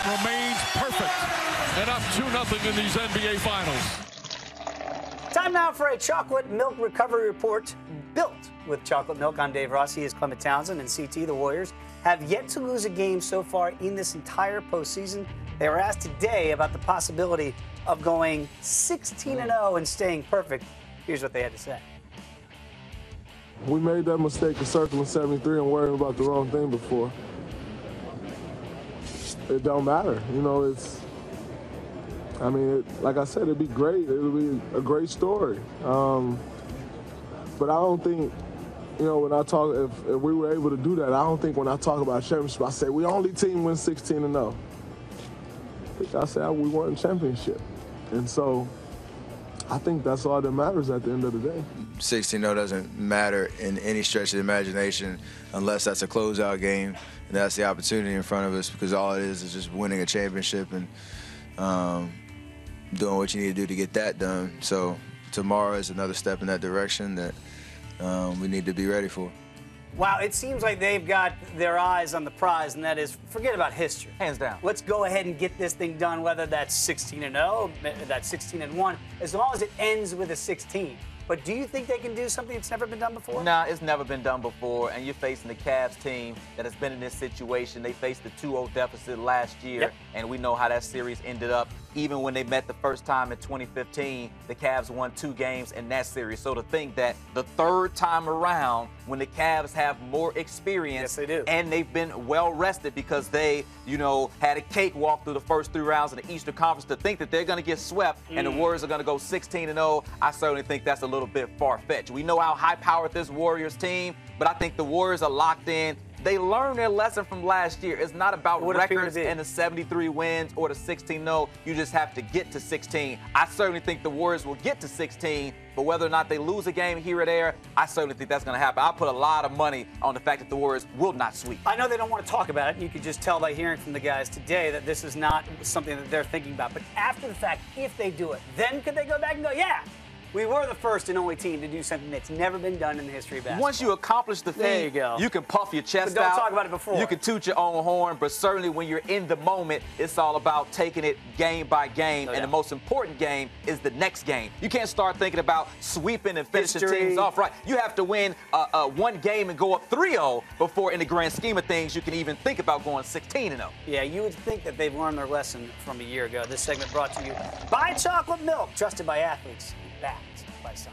remains perfect and up 2-0 in these NBA Finals. Time now for a chocolate milk recovery report built with chocolate milk. I'm Dave Rossi. He is Clement Townsend, and CT, the Warriors, have yet to lose a game so far in this entire postseason. They were asked today about the possibility of going 16-0 and staying perfect. Here's what they had to say. We made that mistake of circling 73 and worrying about the wrong thing before. It don't matter. You know, like I said, it'd be great. It'll be a great story. But I don't think, when I talk, if we were able to do that, I don't think when I talk about championship, I say, we only team win 16-0. I think I said we won a championship. And so I think that's all that matters at the end of the day. 16-0 doesn't matter in any stretch of the imagination unless that's a closeout game, and that's the opportunity in front of us, because all it is just winning a championship and doing what you need to do to get that done. So tomorrow is another step in that direction that we need to be ready for. Wow, it seems like they've got their eyes on the prize, and that is, forget about history. Hands down. Let's go ahead and get this thing done, whether that's 16-0, that's 16-1, as long as it ends with a 16. But do you think they can do something that's never been done before? Nah, it's never been done before, and you're facing the Cavs team that has been in this situation. They faced the 2-0 deficit last year, and we know how that series ended up. Even when they met the first time in 2015, the Cavs won 2 games in that series. So to think that the third time around, when the Cavs have more experience, yes, they do, and they've been well rested because they, had a cakewalk through the first 3 rounds in the Eastern Conference, to think that they're going to get swept and the Warriors are going to go 16-0, I certainly think that's a little bit far-fetched. We know how high-powered this Warriors team, but I think the Warriors are locked in. They learned their lesson from last year. It's not about records and the 73 wins or the 16-0. You just have to get to 16. I certainly think the Warriors will get to 16, but whether or not they lose a game here or there, I certainly think that's going to happen. I'll put a lot of money on the fact that the Warriors will not sweep. I know they don't want to talk about it. You could just tell by hearing from the guys today that this is not something that they're thinking about. But after the fact, if they do it, then could they go back and go, yeah, we were the first and only team to do something that's never been done in the history of basketball. Once you accomplish the thing, you can puff your chest but don't out. Talk about it before. You can toot your own horn, but certainly when you're in the moment, it's all about taking it game by game. And the most important game is the next game. You can't start thinking about sweeping and finishing teams off right. You have to win one game and go up 3-0 before, in the grand scheme of things, you can even think about going 16-0. Yeah, you would think that they've learned their lesson from a year ago. This segment brought to you by Chocolate Milk, trusted by athletes, backed by some.